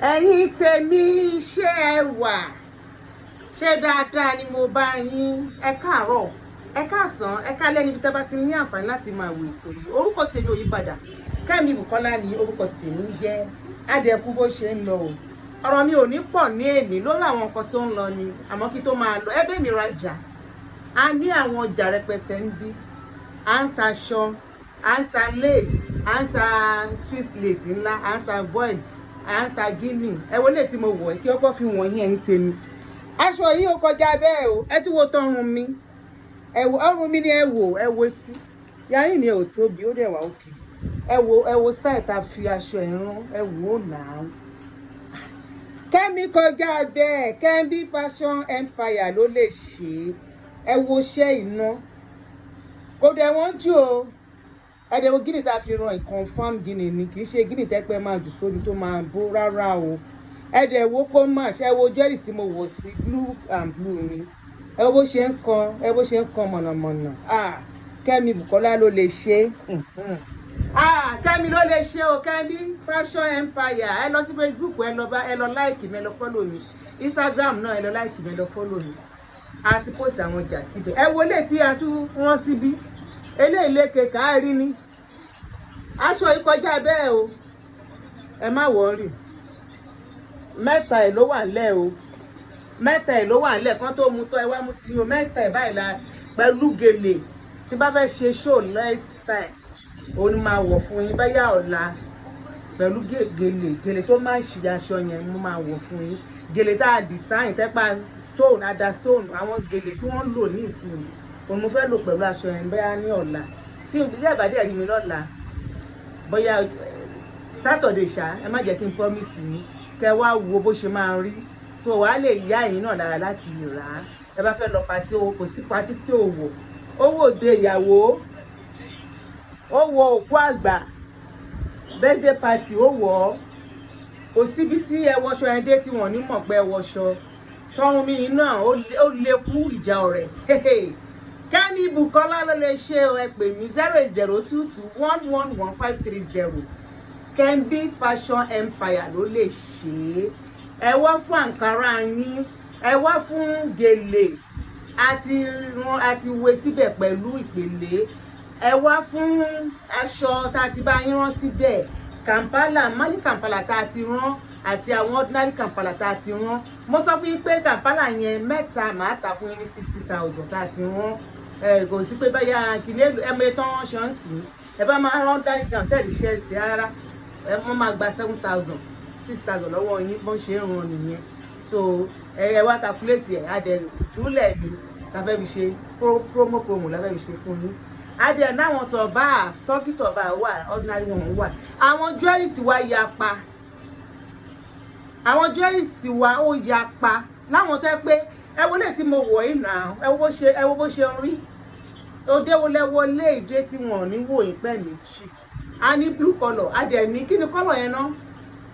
ẹ̀yin tèmi ṣé ẹ wà ṣé dáadáa ni mo bá yín ẹ káàárọ̀ ẹ káàsán ẹ kálẹ́ níbi tẹ́ bá ti ní àǹfààní láti máa wo ètò yìí orúkọ tèmi ò yí padà Kẹ́mi Bùkọ́lá ni orúkọ tèmi ń jẹ́ adẹ̀kú bó ṣe ń lọ o ọ̀rọ̀ mi ò ní pọ̀ ní èní lórí àwọn nǹkan tó ń lọ ni àmọ́ kí tó máa lọ ẹ bẹ̀ mi rajà a ní àwọn ọjà rẹpẹtẹ ń bí à ń ta aṣọ à ń ta lace à ń ta swiss lace ńlá à ń ta voile à ń ta gíní ẹ wo lè tí mo wọ̀ kí ọkọ fi wọ̀nyí ẹ̀yìn tèmi aṣọ yìí ó kọjá bẹ́ẹ̀ o ẹ tún wo tọrùn mi ẹ wo ọrùn mi ni ẹ wo etí yarí ni ò tóbi ó dẹ̀ wà òkè ẹ wo style ta fi aṣọ ẹ̀rán ẹ wò ó nà á Kẹ́mi kọjá bẹ́ẹ̀ Kẹ́mi fashion empire ló lè ṣe ẹ wo iṣẹ́ iná kò dẹ̀ wọ́n jù o ẹ̀dẹ̀ wo gíní tá a fi ran ìconfirm gíní ni kì í ṣe gíní tẹ́pẹ́ máa jù sómi tó máa bó rárá o ẹ̀dẹ̀ wo kó máa ṣe wo jẹ́rìí tí mo wọ̀ sí blue and blue ni ẹ wo bó ṣe ń kan mọ̀nàmọ̀nà Kẹ́mi Bùkọ́lá ló lè ṣe Kẹ́mi ló lè ṣe o Kẹ́mi fashion empire ẹ lọ sí Facebook ẹ lọ like mi ẹ lọ follow mi Instagram náà ẹ lọ like mi ẹ lọ follow mi àti post àwọn ọjà síbẹ̀ ẹ wo lè tí a tún rán síbí eléyìí lékè káàrí ni aṣọ yìí kọjá bẹ́ẹ̀ o ẹ má wọrí mẹ́ta ẹ̀ ló wà nílẹ̀ o mẹ́ta ẹ̀ ló wà nílẹ̀ kan tó mu tọ́ ẹ wá mú ti yín o mẹ́ta ẹ̀ báyìí la pẹ̀lú gèlè tí bá fẹ́ ṣe show next time òun ni máa wọ̀ fún yín báyà ọ̀la pẹ̀lú gèlè tó máa ń ṣe aṣọ yẹn mo máa wọ̀ fún yín gèlè tá a design tẹ́pà stone ada stone àwọn gèlè tí wọ́n lò ní ìsinyìí òun mo fẹ́ lò pẹ̀lú aṣọ yẹn bóyá ní ọ̀la tí ilé ìbàdí rí mi lọ́la bóyá Saturday ṣá ẹ má jẹ́ kí n promise yín kẹ́ wá wo bó ṣe máa rí so wàá lè yá ẹ̀yin náà lára láti rà á ẹ bá fẹ́ lọ pati owó kò sí pati tí ò wò owó òde ìyàwó ó wọ òkú àgbà birthday party ó wọ̀ ọ́ kò síbi tí ẹ wọṣọ ẹ dé tí wọ́n ní mọ̀ pé ẹ wọṣọ tọrùn mi náà ó lè kú ìjà ọ̀rẹ́ Kẹ́mi Bùkọ́lá ló lè ṣe ẹ pè mí 08022111530 Kẹ́mi fashion empire ló lè ṣe ẹ wá fún àǹkárá yín ẹ wá fún gèlè àti wé síbẹ̀ pẹ̀lú ìpèlè ẹ wá fún aṣọ tá a ti bá yín rán síbẹ̀ Kampala mali Kampala tá a ti rán àti àwọn ordinary Kampala tá a ti rán mo sọ fún yín pé Kampala yẹn mẹ́ta màá tà fún yín ní 60,000 tá a ti rán kò sí pé báyà kìnìún ẹmẹ tán ṣọ́ọ̀ṣì ẹ bá máa rán dárí kan tẹ̀lé iṣẹ́ sí rárá wọ́n máa gba 7,000 6,000 lọ́wọ́ yín bọ́n ṣe ń ran nìyẹn so ẹ wá calculate ẹ̀ adẹ jùlẹ̀ mi la fẹ́ fi ṣe promo la fẹ́ fi ṣe fún yín adẹ náwọn tọ̀bá tọ́kì tọ̀bá wà ordinary wọn wà àwọn jewelries wa yapa àwọn jewelries wa ó yapa láwọn tẹ́ pé ẹ wo lè tí mo wọ̀ yìí náà ẹ wo bó ṣe rí òde wo lẹ́wọ́ lé ìdé tí wọ́n ní wò yín pẹ́ méjì a ní blue colour a dẹ̀ ní kí ni colour yẹn náà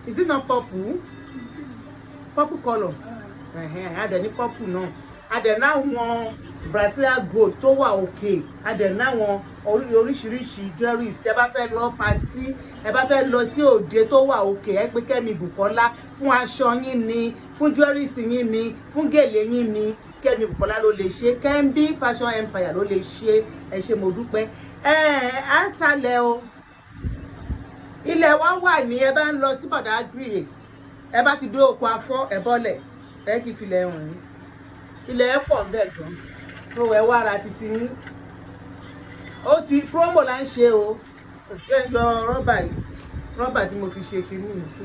is it not purple colour a dẹ̀ ní purple náà a dẹ̀ náwọn Brazilian gold tó wà òkè a dẹ̀ náwọn oríṣiríṣi jewelries tẹ́ bá fẹ́ lọ pàtí ẹ bá fẹ́ lọ sí òde tó wà òkè ẹ pé Kẹ́mi Bùkọ́lá fún aṣọ yín ni fún jewelries yín ni fún gèlè yín ni Kẹ́mi Bùkọ́lá ló lè ṣe Kẹ́mi fashion empire ló lè ṣe ẹ ṣé mo dúpẹ́ à ń talẹ̀ o ilẹ̀ wa wà ní ẹ bá ń lọ sí bọ̀dá gírè ẹ bá ti dé oko afọ́ ẹ bọ́lẹ̀ ẹ kì í filẹ̀ hàn yín ilẹ̀ ẹ pọ̀ bẹ́ẹ̀ gan tó ẹ wá ara títí yín ó ti promo là ń ṣe o ẹ yọ rọ́bà tí mo fi ṣe kiri nìkú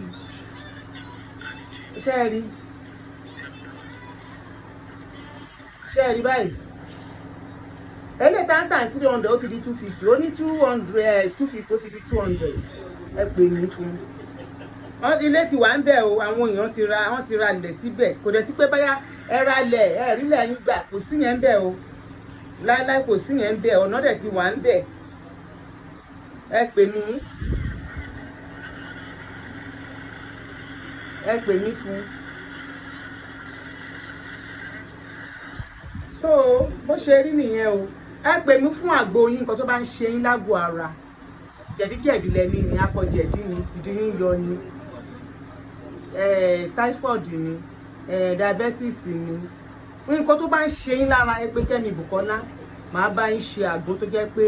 ṣe rí báyìí ẹlẹ́ táǹtà 300 ó ti di 250 ó ní 200 250 ó ti di 200 ẹ pè mí fún ilé ti wà ń bẹ̀ o àwọn èèyàn wọ́n ti ra ilẹ̀ síbẹ̀ kò dẹ̀ sí pé báyà ẹ ra ilẹ̀ ẹ rí ilẹ̀ yín gbà kò sí yẹn ń bẹ̀ o láíláí kò sí yẹn ń bẹ̀ ọ̀nà dẹ̀ ti wà ń bẹ̀ ẹ pè mí fún so bó ṣe rí nìyẹn o ẹ pè mí fún àgbo yín nǹkan tó bá ń ṣe yín lágbo ara jẹ̀díjẹ̀dí lẹ́ni ni apọ̀jẹ̀dí ni ìdí yín yọ ni typhoid ni diabetes ni nǹkan tó bá ń ṣe yín lára ẹ pé Kẹ́mi Bùkọ́lá màá bá yín ṣe àgbo tó jẹ́ pé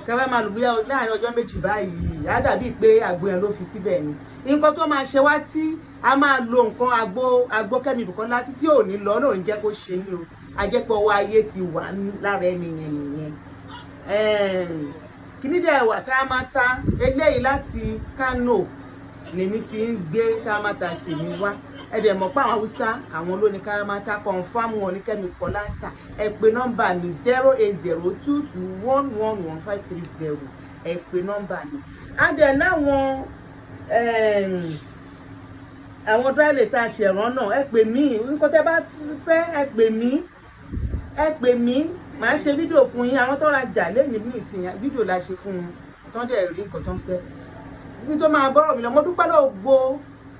kẹfẹ́ máa lò bóyá láàrin ọjọ́ méjì báyìí á dàbí pé àgbo yẹn ló fi síbẹ̀ ni nǹkan tó máa ṣe wá tí a máa lo nǹkan àgbo Kẹ́mi Bùkọ́lá títí ò ní lọ náà ò ní jẹ́ kó ṣe yín o a jẹ́ pé ọwọ́ ayé ti wà lára ẹni yẹn nìyẹn kíní dẹ̀ wà kárámátá eléyìí láti Kano lèmi ti ń gbé kárámátá tèmi wá ẹ̀dẹ̀ mọ̀ pé àwọn Haúsá àwọn ló ní kárámátá confam wọn ní Kẹ́mi Bùkọ́lá ń tà ẹ pè nọ́mbà mi 08022111530 ẹ pè nọ́mbà mi adẹ̀ náwọn àwọn dráìlẹ̀ tá a ṣẹ̀rán náà ẹ pè mí nǹkan tẹ́ bá fẹ́ ẹ pè mí màá ṣe fídíò fún yín àwọn tó rajà lẹ́yìn ní ìsìn fídíò la ṣe fún wọn tó ń dẹ̀ rí nǹkan tó ń fẹ́ ní tó máa bọ́rọ̀ mi lọ mo dúpẹ́ lọ́wọ́ gbogbo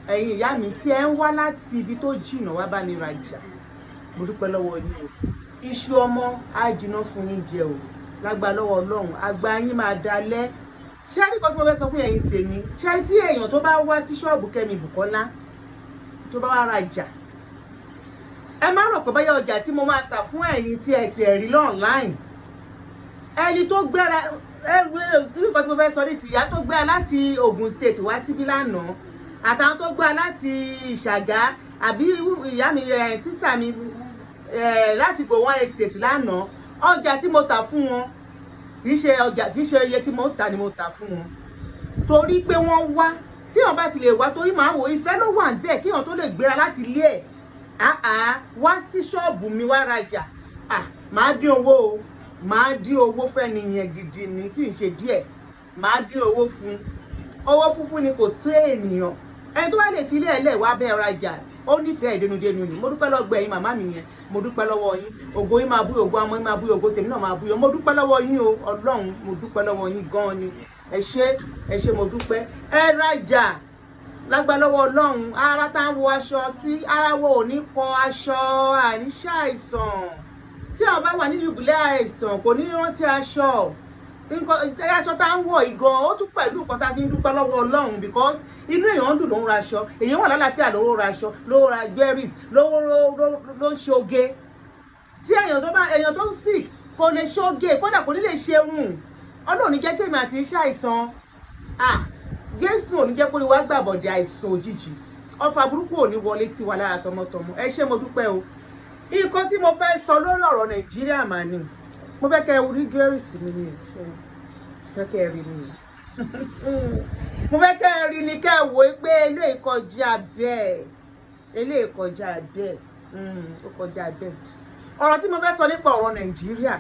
ẹ̀yin ìyá mi tí ẹ ń wá láti ibi tó jìnnà wá bá ní rajà mo dúpẹ́ lọ́wọ́ yín o iṣu ọmọ á jiná fún yín jẹ o lágbà lọ́wọ́ Ọlọ́run àgbà yín máa dalẹ̀ ṣé àríkọ́ tí mo fẹ́ sọ fún ẹ̀yin tèmi ṣé tí èèyàn tó bá wá sí ṣọ́ọ̀bù Kẹ́mi Bùkọ́lá tó bá wá rajà ẹ má rò pé báyọ̀ ọjà tí mo máa tà fún ẹ̀yin tí ẹ ti ẹ̀rí online ẹni tó gbéra nǹkan tí mo fẹ́ sọ ní ìsìyá tó gbéra láti Ògùn State wá síbí lánàá àtàwọn tó gbéra láti Ìṣàgá àbí ìyá mi sísà mi láti Gowon Estate lánàá ọjà tí mo tà fún wọn kì í ṣe iye tí mo tà ni mo tà fún wọn torí pé wọ́n wá tí wọ́n bá ti lè wá torí màá wò ìfẹ́ ló wà níbẹ̀ kí wọ́n tó lè gbéra láti ilé ẹ̀ wá sí ṣọ́ọ̀bù mi wá rajà màá dín owó o màá dín owó fẹ́ni yẹn gidi ni tí ń ṣe díẹ̀ màá dín owó fún owó funfun ni kò tó ènìyàn ẹni tó wá lè fi ilé ẹ̀lẹ́ wá bẹ́ẹ̀ rajà ó nífẹ̀ẹ́ ìdénudénu ni mo dúpẹ́ lọ́gbọ̀ ẹ̀yin màmá mi yẹn mo dúpẹ́ lọ́wọ́ yín ògo yín máa búyọ̀ ògo ọmọ yín máa búyọ̀ ògo tèmi náà máa búyọ̀ mo dúpẹ́ lọ́wọ́ yín o Ọlọ́run mo dúpẹ́ lọ́wọ́ yín gan ni ẹ ṣé mo dúpẹ́ ẹ rajà lágbà lọ́wọ́ Ọlọ́run ara tá ń wọ aṣọ sí ara wo ò ní kọ aṣọ àníṣe àìsàn tí àwọn bá wà nínú ìbùlẹ̀ àìsàn kò ní rántí aṣọ tá ń wọ̀ ìgan ó tún pẹ̀lú nǹkan tá a fi ń dúpẹ́ lọ́wọ́ Ọlọ́run because inú èèyàn ń dùn ló ń raṣọ èèyàn wà lálàáfíà ló ń raṣọ ló ra berries ló ń ṣoge tí èèyàn tó ń sick kò lè ṣoge kódà kò ní lè ṣerun Ọlọ́run ní jẹ́ tèmi àti ṣàìsàn Jésù ò ní jẹ́ kó ní wá gbàbọ̀dẹ̀ àìsàn òjijì ọfà burúkú ò ní wọlé sí wa lára tọmọtọmọ ẹ ṣé mo dúpẹ́ o nǹkan tí mo fẹ́ sọ lórí ọ̀rọ̀ Nàìjíríà mà ní mo fẹ́ kẹ́ ẹ rí gẹ́rìsì mi ni fẹ́ kẹ́ ẹ rí mi mo fẹ́ kẹ́ ẹ rí ni kẹ́ ẹ wò pé eléyìí kọjá bẹ́ẹ̀ ó kọjá bẹ́ẹ̀ ọ̀rọ̀ tí mo fẹ́ sọ nípa ọ̀rọ̀ Nàìjíríà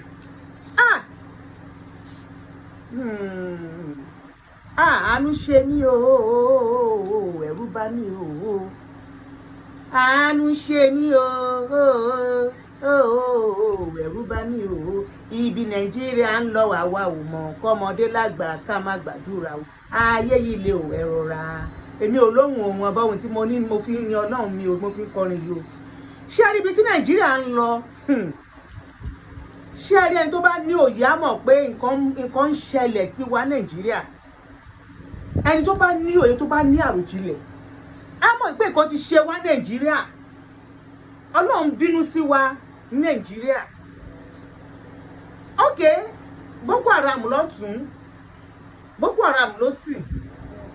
àánú ṣe mí o ẹ̀rù bà mí o àánú ṣe mí o ẹ̀rù bà mí o ibi Nàìjíríà ń lọ àwa ò mọ̀ kọ́mọdé lágbà ká má gbàdúrà o ayé yìí lè ò ẹ rọra èmi ò lóhùn òun ọba ohun tí mo ní mo fi ń yan Ọlọ́run mi o mo fi ń kọrin yìí o ṣé ẹ rí ibi tí Nàìjíríà ń lọ ṣé ẹ rí ẹni tó bá ní òye á mọ̀ pé nǹkan ń ṣẹlẹ̀ sí wa Nàìjíríà ẹni tó bá ní òye tó bá ní àròjinlẹ̀ á mọ̀ pé nǹkan ti ṣe wá Nàìjíríà Ọlọ́run bínú sí wa Nàìjíríà ok Boko Haram lọ́tún Boko Haram lósì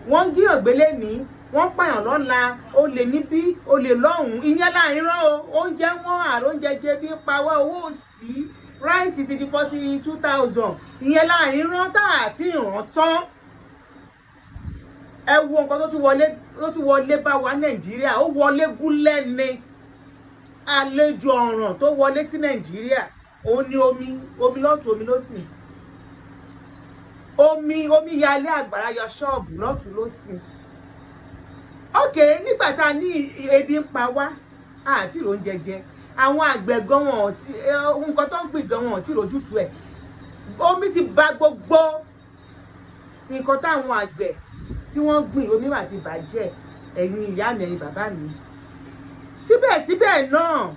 wọ́n ń gíyàn gbélé ní wọ́n pààyàn lọ́la olè níbí olè lọ́hùn ìyẹn láìrán o oúnjẹ wọn àróúnjẹ jẹ bí pawọ́ owó òsì ráìsì ti di 42,000 ìyẹn láìrán tá àti ìràn tán ẹ wo nǹkan tó tún wọlé bá wa Nàìjíríà ó wọlé gúnlẹ̀ ni àlejò ọ̀ràn tó wọlé sí Nàìjíríà ó ní omi lọ́tún omi lósì omi yalé àgbàrá yọ ṣọ́ọ̀bù lọ́tún lósì ok nígbà tá a ní ebi ń pa wá àti oúnjẹ jẹ àwọn àgbẹ̀ gan wọn nǹkan tó ń gbìn gan wọn tí lójútu ẹ̀ omi ti bà gbogbo nǹkan táwọn àgbẹ̀ tí wọ́n gbìn omi mà ti bàjẹ́ ẹ̀yin ìyá mi ẹ̀yin bàbá mi síbẹ̀síbẹ̀ náà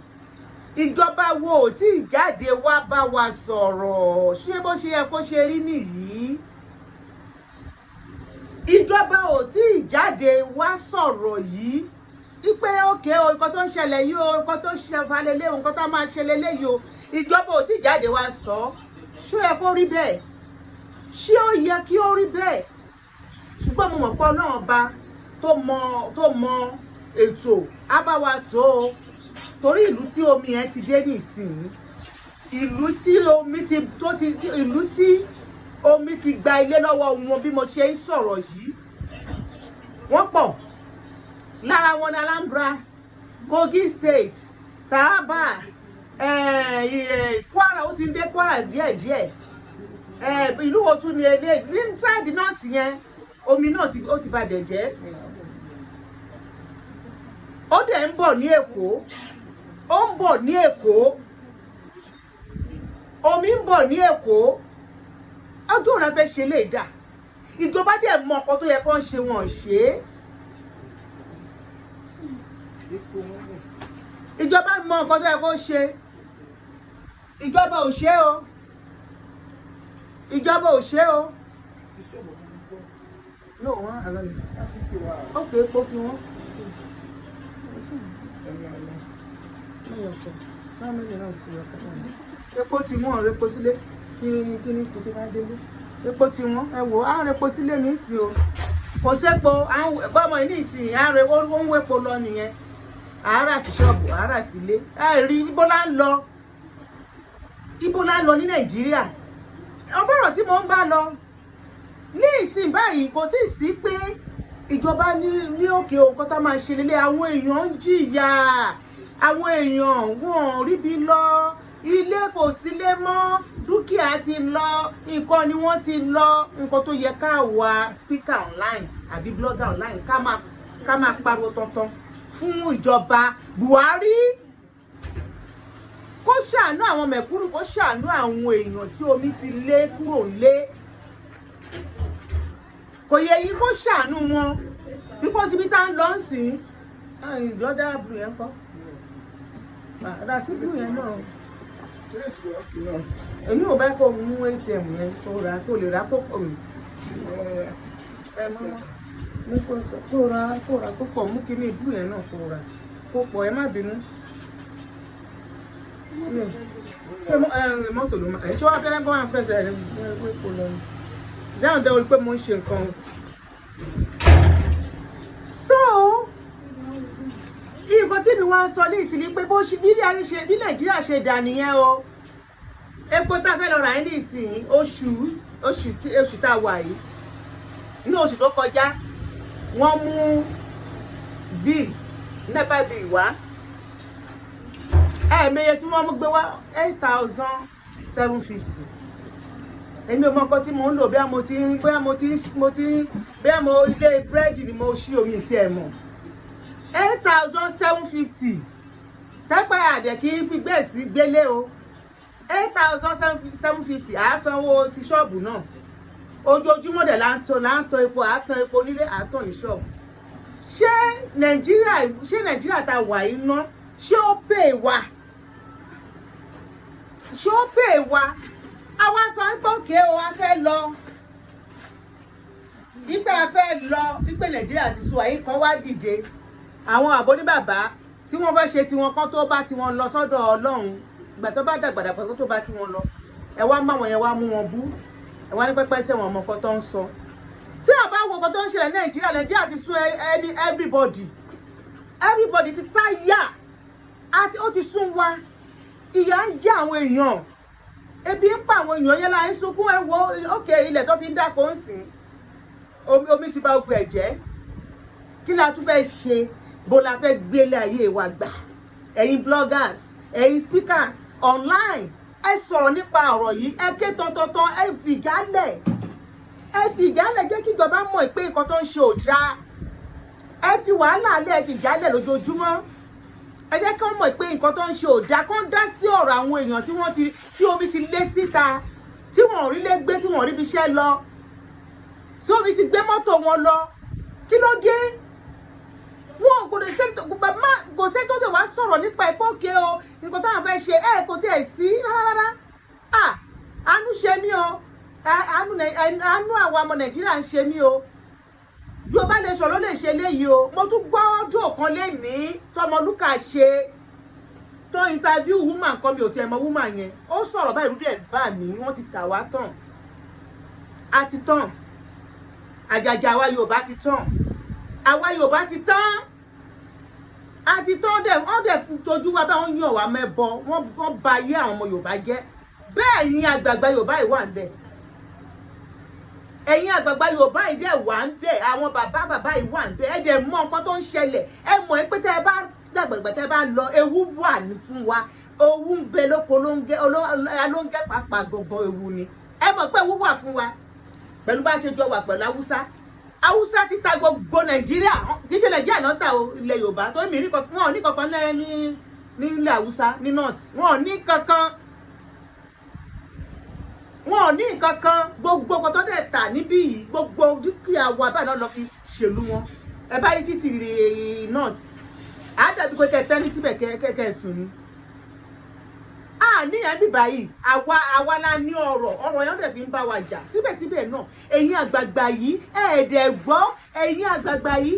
ìjọba wo ò tí ì jáde wá bá wa sọ̀rọ̀ ṣé bó ṣe yẹ kó ṣe rí nìyí ìjọba ò tí ì jáde wá sọ̀rọ̀ yìí wípé òkè o nǹkan tó ń ṣẹlẹ̀ yìí o nǹkan tó ń ṣe falẹ̀lẹ̀ o nǹkan tó máa ṣe lélẹ̀ yìí o ìjọba ò tí ì jáde wá sọ ṣó yẹ kó rí bẹ́ẹ̀ ṣé ó yẹ kí ó rí bẹ́ẹ̀ ṣùgbọ́n mo mọ̀ pé Ọlọ́run ọba tó mọ ètò abáwa tó o torí ìlú tí omi yẹn ti dé nísìnyí ìlú tí omi ti gba ilé lọ́wọ́ wọn bí mo ṣe ń sọ̀rọ̀ yìí wọ́n pọ̀ lára wọn ní Anambra, Kogi State, Taraba, Kwara ó ti ń dé Kwara díẹ̀díẹ̀ ìlú wo tún ní ilé ní sáìdì náà ti yẹn omi náà ó ti bàjẹ́ jẹ́ ó dẹ̀ ń bọ̀ ní Èkó ó ń bọ̀ ní Èkó omi ń bọ̀ ní Èkó ọjọ́ òun fẹ́ ṣe lè dà ìjọba dẹ̀ mọ ọkọ tó yẹ kó ń ṣe wọn ṣe é ìjọba mọ ọkọ tó yẹ kó ṣe ìjọba ò ṣe o ìjọba ò ṣe o no wọn àlọ ni ok epo tí wọn epo tí wọn epo sílé kí ni kò tí máa délé epo tí wọn ẹ wò á repo sílé ní ìsìn o kò sépo bọ́mọ ní ìsìn àárẹ̀ ó ń wépo lọ nìyẹn àárà sí ṣọ́ọ̀bù àárà sílé ẹ rí ibo la ń lọ ní Nàìjíríà ọgọ́rọ̀ tí mo ń bá lọ ní ìsìn báyìí kò tí ì sí pé ìjọba ní òkè òun kan tá máa ṣe lélẹ̀ àwọn èèyàn ń jìyà àwọn èèyàn wọn ríbi lọ ilé kò sílé mọ́ dúkìá ti lọ nǹkan ni wọ́n ti lọ nǹkan tó yẹ ká wá speaker online àbí blogger online ká máa pariwo tọ̀ntọ̀n fún ìjọba Buhari kó ṣàánú àwọn mẹ̀kúnnù kó ṣàánú àwọn èèyàn tí omi ti lé kúrò lé kò yẹ yí kó ṣàánú wọn because ibi tá ń lọ sí ìlọ́dà blue yẹn kọ́ rà sí blue yẹn náà èmi ò bá kó mú ATM yẹn kó lè rà kó pọ̀ mi ní kó ra kó pọ̀ mú kíní blue yẹn náà kó pọ̀ ẹ má bínú mọ́tò ló máa ṣé wàá fẹ́rẹ́ bọ́ àwọn fẹsẹ̀ rẹ̀ kó lọ ní dáhùn dáhùn pé mo ń ṣe nǹkan so nǹkan tí mi wá ń sọ ní ìsinmi pé bí Nàìjíríà ṣe dà nìyẹn o epo tá a fẹ́ lọ rà ní ìsìn oṣù tá a wà yìí ní oṣù tó kọjá wọ́n mú bill nepa bill wá ẹ̀ẹ̀mẹyẹ tí wọ́n mú gbé wá 8,750 èmi ò mọ nǹkan tí mo ń lò bí mo ilé búrẹ́dì ni mo ṣí omi tí ẹ mọ̀ 8,750 tẹ́pẹ́ àdẹ̀ kì í fi gbé sí gbélé o 8,750 àásanwó ti ṣọ́ọ̀bù náà ojoojúmọ́ dẹ̀ láńtọ́ epo àátàn epo nílé àátàn ní ṣọ́ọ̀bù ṣé Nàìjíríà ta wà yìí ná ṣé ó pè wá àwa sọ pé òkè o a fẹ́ lọ wípé Nàìjíríà ti sọ àyín kan wá dìde àwọn àbó ní bàbá tí wọ́n fẹ́ ṣe tiwọn kan tó bá tiwọn lọ sọ́dọ̀ Ọlọ́run ìgbà tó bá dàgbàdàgbà tó bá tiwọn lọ ẹ wá má wọn yẹn wá mú wọn bú ẹ wá ní pẹ́pẹ́ sẹ́wọ̀n ọmọ kan tó ń sọ tí a bá wo nǹkan tó ń ṣẹlẹ̀ Nàìjíríà ti sún everybody ti táyà àti ó ti sún wa ìyà ń jẹ àwọn èèyàn ebi ń pa àwọn èèyàn yẹn láì sunkún ẹ wo òkè ilẹ̀ tó fi ń dáko ń sìn omi ti bà gbogbo ẹ̀ jẹ́ kí la tún fẹ́ ṣe bó la fẹ́ gbélé ayé wa gbà ẹ̀yin bloggers ẹ̀yin speakers online ẹ sọ̀rọ̀ nípa ọ̀rọ̀ yìí ẹ ké tọ̀tọ̀tọ̀ ẹ fìjálẹ̀ jẹ́ kí ìjọba mọ̀ pé nǹkan tó ń ṣe ò dáa ẹ fi wàhálà alẹ́ ẹ fìjálẹ̀ lójoojúmọ́ ẹ jẹ́ kí wọ́n mọ̀ pé nǹkan tó ń ṣe ò dáa kán dá sí ọ̀rọ̀ àwọn èèyàn tí omi ti lé síta tí wọ́n ò rí lé gbé tí wọ́n ò rí ibiṣẹ́ lọ tí omi ti gbé mọ́tò wọn lọ kí ló dé wọn kò sẹ́ni tó tẹ̀ wá sọ̀rọ̀ nípa ẹ̀pọ̀ òkè o nǹkan táwọn fẹ́ ṣe kò tiẹ̀ sí rárá àánú ṣe mí o àánú àwọn ọmọ Nàìjíríà ń ṣe mí o Yorùbá nation ló lè ṣe léyìí o. Mo tún gbọ́ ọdún kan lénìí tọmọlúkà ṣe tó interview woman kan, mi ò tiẹ̀ mọ woman yẹn. Ó sọ̀rọ̀ báyìí rúdẹ̀ bá mi, wọ́n ti tà wá tán. A ti tán. Àjàjà àwa Yorùbá ti tán. Àwa Yorùbá ti tán. A ti tán dẹ̀, wọ́n dẹ̀ fi tojú wa bá wọn yàn wá mẹ́bọ. Wọ́n ba ayé àwọn ọmọ Yorùbá jẹ́. Bẹ́ẹ̀ ni àgbààgbà Yorùbá yìí wà ńbẹ̀. Ẹ̀yin àgbààgbà Yorùbá yìí dẹ̀ wà ńbẹ̀. Àwọn bàbá yìí wà ńbẹ̀. Ẹ dẹ̀ mọ̀ nǹkan tó ń ṣẹlẹ̀. Ẹ mọ̀ pé tẹ́ ẹ bá dàgbàgbà tẹ́ bá lọ, ewu wà ní fún wa. Ewu ń bẹ lóko lóńgẹ́ pàápàá gbogbo ewu ni. Ẹ mọ̀ pé ewu wà fún wa. Pẹ̀lú bá ṣe jọ wà pẹ̀lú Haúsá ti ta gbogbo Nàìjíríà. Kì í ṣe Nàìjíríà náà ta o, ilẹ̀ Yorùbá. Torí mi wọn ò ní kankan ní ilẹ̀ Haúsá ní north. Wọn ò ní kankan. Wọn ò ní kankan. Gbogbo nǹkan tó dẹ̀ tà níbí yìí, gbogbo dúkìá wa báyìí náà lọ fi ṣèlú wọn. Ẹ bá rí títì north. A dàbí pé kẹtẹ́ ní síbẹ̀ kẹ́kẹ́ sùn ni. Níyàn bí báyìí, àwa la ní ọ̀rọ̀ yẹn dẹ̀ fi ń bá wa jà. Síbẹ̀síbẹ̀ náà, ẹ̀yin àgbààgbà yìí, ẹ̀ẹ́dẹ̀ gbọ́, ẹ̀yin àgbààgbà yìí,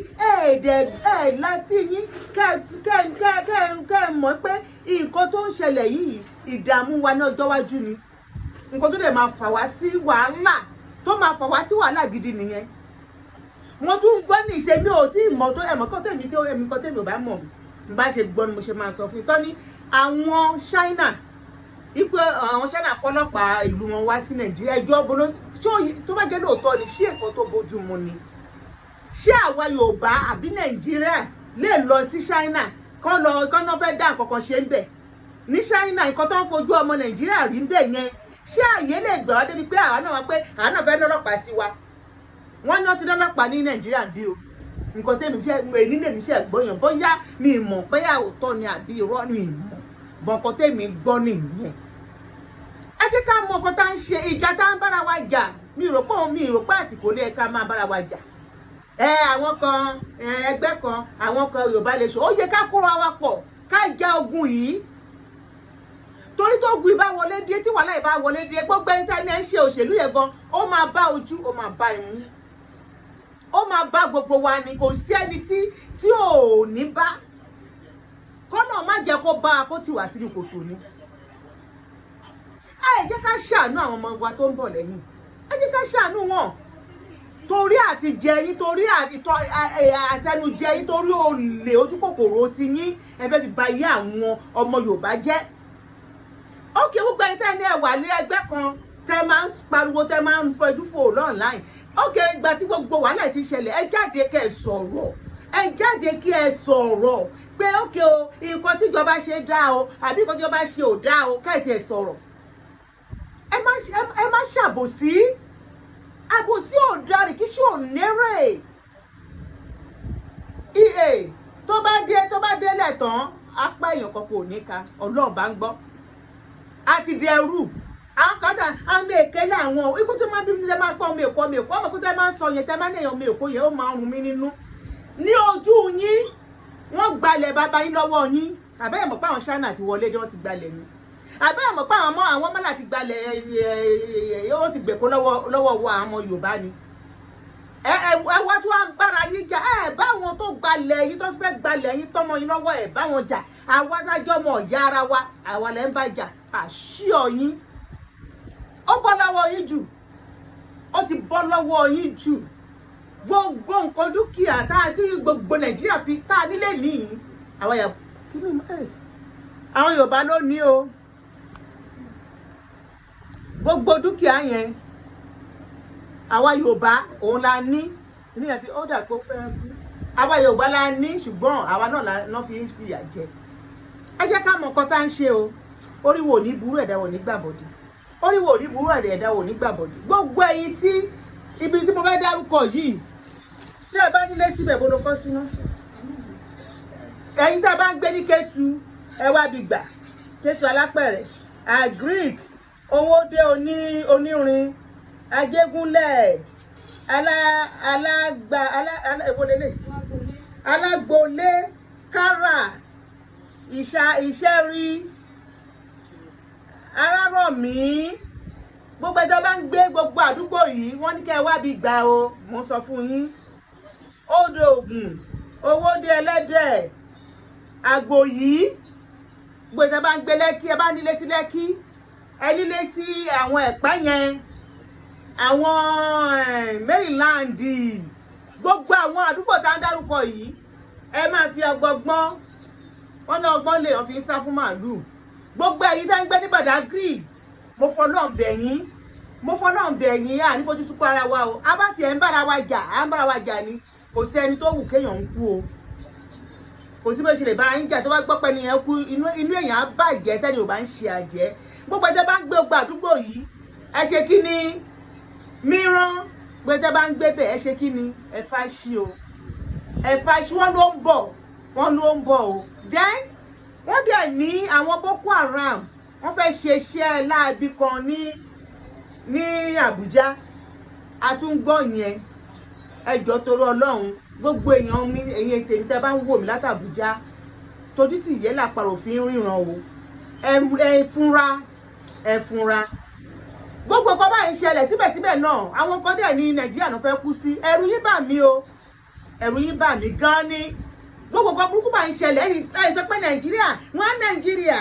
láti yín, kẹ́ mọ̀ pé nǹkan tó ń ṣẹlẹ̀ yìí, ìdààmú wa ní ọjọ́ iwájú ni. Nǹkan tó dẹ̀ máa fà wá sí wàhálà, gidi nìyẹn. Mo tún ń gbọ́ ní ìṣẹ́mi ò tí ì mọ̀ tó ẹ̀mọ́ kan tèmi ò bá mọ̀. N bá ṣe gbọ́ ni mo ṣe máa sọ fún tọ́ ní àwọn China ipe àwọn China kọ́lọ́pàá ìlú wọn wá sí Nàìjíríà. Ẹjọ́ bolo tó bá jẹ́ lóòótọ́ ni ṣé nǹkan tó bójú mu ni? Ṣé àwa Yorùbá àbí Nàìjíríà lè lọ sí China kán náà fẹ́ dá nǹkan kan ṣe ń bẹ̀? Ní China nǹkan tó ń fojú ọmọ Nàìjíríà rí ń bẹ̀ yẹn, ṣé àyè lè gbà wá débi pé àwa náà fẹ́ lọ́lọ́pàá tiwa? Wọ́n náà ti lọ́lọ́pàá ní Nàìjíríà bí o. Nǹkan tẹ́mi ṣe gbọ́yàn bóyá mi mọ̀ pé àwòtọ́ ni àbí irọ́ ni ìmọ̀. Bọ̀ǹkan tẹ́mi gbọ́ nìyẹn. Ẹ jẹ́ ká mọ nǹkan tá ń ṣe, ìjà tá ń bára wa jà. Mi rò pé àsìkò lé ká máa bára wa jà. Àwọn kan ẹgbẹ́ kan, àwọn kan Yorùbá lè ṣe. Ó yẹ ká kóra wa pọ̀ ká ja ogun yìí. Torí tó gun ìbá wọlé dé, tí wàhálà ìbá wọlé dé, gbogbo ẹni tẹ́ni ẹ ń ṣe òṣèlú yẹn gan, ó máa bá ojú, ó máa bá imú. Ó máa bá gbogbo wa ni, kò sí ẹni tí ò ní bá. Kọ́nà má jẹ́ kó bá kó tì wá sínú kòtò ni. Ẹ jẹ́ ká ṣàánú àwọn ọmọ wa tó ń bọ̀ lẹ́yìn. Ẹ jẹ́ ká ṣàánú wọn. Torí àti jẹ yín, torí àtẹnujẹ yín, torí olè ojú kòkòrò ti yín, ẹ fẹ́ fi ba ayé àwọn ọmọ Yorùbá jẹ́. Ókè gbogbo ẹni tẹ́ ní ẹ wà ní ẹgbẹ́ kan, tẹ́ máa ń pariwo, tẹ́ máa ń fojú fò online. Ókè ìgbà tí gbogbo wàhálà ti ṣẹlẹ̀, ẹ jáde kẹ́ ẹ sọ̀rọ̀. Ẹ jáde kí ẹ sọ̀rọ̀ pé ókè o, nǹkan tíjọba ṣe dá o, àbí nǹkan tíjọba ṣe ò dá o, ká ẹ tiẹ̀ sọ̀rọ̀. Ẹ má ṣàbòsí. Àbòsí ò dárí, kí ṣe ò nérè. Tó bá délẹ̀ tán, apá èèyàn kan kò ní ka, Ọlọ́run bá ń gbọ́. A ti di ẹrú. Àwọn kan tà àmì èkélé àwọn ikú tó máa bí mi tẹ́ máa kọ́ ọmọ èkó ọmọ kó tẹ́ máa ń sọ yẹn, tẹ́ máa ń èèyàn ọmọ èkó yẹn, ó máa ń rún mi nínú. Ní ojú yín, wọ́n gbalẹ̀ bàbá yín lọ́wọ́ yín. Àbẹ́yẹ̀ mọ̀ pé àwọn China ti wọlé dé, wọ́n ti gbalẹ̀ ni. Àbẹ́yẹ̀ mọ̀ pé àwọn mọ́là ti gbalẹ̀, ó ti gbèkó lọ́wọ́ wa àwọn ọmọ Yorùbá ni. Ẹ wá tí wọ́n ń bára yín jà. Bá wọn tó gbalẹ̀ yín, tó fẹ́ gbalẹ̀ yín tọ́mọ yín lọ́wọ́, bá wọn jà. Àwa dájọ́ mọ̀ ìyá ara wa, àwa lẹ́ ń bá jà. Àṣìọ yín. Ó bọ́ lọ́wọ́ yín jù. Ó ti bọ́ lọ́wọ́ yín jù. Gbogbo nǹkan dúkìá tí gbogbo Nàìjíríà fi tá nílé nìyí. Àwọn Yorùbá ló ní o. Gbogbo dúkìá yẹn, àwa Yorùbá òun la ní. Níyàn tí ó dà pé ó fẹ́ kú. Àwa Yorùbá la ní, ṣùgbọ́n àwa náà fi fìyà jẹ. Ẹ jẹ́ ká mọ̀ nǹkan tá ń ṣe o. Oríwo ò ní burú, ẹ̀dá ò ní gbàbọ̀dé. Oríwo ò ní burú, ẹ̀dá ò ní gbàbọ̀dé. Gbogbo ẹ̀yin tí ibi tí mo fẹ́ dárúkọ yìí, tí ẹ bá nílé síbẹ̀ bó ló kọ́ síná. Ẹ̀yin tí a bá ń gbé ní Kétu, ẹ wá bí gbà. Kétu alápẹ̀rẹ̀, Agric, Owódé onírin, Ajégúnlẹ̀, Alágbolé, Kára, Ìṣẹ́rí, Arárọ̀mí. Gbogbo ẹjọ́ bá ń gbé gbogbo àdúgbò yìí, wọ́n ní kẹ́ ẹ wá bí gbà o. Mo sọ fún yín. odò Ògùn Owódé ẹlẹ́dẹ̀ àgbò yìí gbèsè bá ń gbé Lẹ́kì ẹ bá nílé sí Lẹ́kì ẹ nílé sí àwọn Ẹ̀pẹ́ yẹn àwọn Maryland gbogbo àwọn àdúgbò tá ń dárúkọ yìí ẹ máa fi ọgbọgbọ́n wọn náà ọgbọ́n lè fi ń sá fún màálù gbogbo èyí tá ń gbé ní Badagry mo fọlọ́n bẹ̀ yín à ní fojú sunkún ara wa o abáti ẹ̀ ń bára wa jà ni kò sí ẹni tó wù kéèyàn ń kú o kò sí bó ṣe lè bára yín jà tó bá gbọ́ pé nìyẹn kú inú èèyàn á bàjẹ́ tẹ́ni ò bá ń ṣe àjẹ́ gbogbo ẹjẹ́ bá ń gbé gbogbo àdúgbò yìí ẹ ṣe kí ni mìíràn gbogbo ẹjẹ́ bá ń gbé bẹ̀ ẹ ṣe kí ni ẹ fà ṣí o ẹ fà ṣí wọ́n ló ń bọ̀ o then wọ́n dẹ̀ ní àwọn Boko Haram wọ́n fẹ́ ṣe iṣẹ́ láabi kan ní Àbújá àtúngbọ́ yẹn ẹjọ́ torí Ọlọ́run gbogbo èèyàn mi èyí tèmi tẹ́ bá ń wò mí látàbújá tójú tì yẹ́ làpàrọ̀ fi ń ríran o ẹ fúnra gbogbo nǹkan báyìí ṣẹlẹ̀ síbẹ̀síbẹ̀ náà àwọn kan dẹ̀ ní Nàìjíríà náà fẹ́ kú sí ẹ̀rù yín bà mí o ẹ̀rù yín bà mí gan ni gbogbo nǹkan burúkú báyìí ṣẹlẹ̀ ẹ̀ sọ pé Nàìjíríà wọ́n Nàìjíríà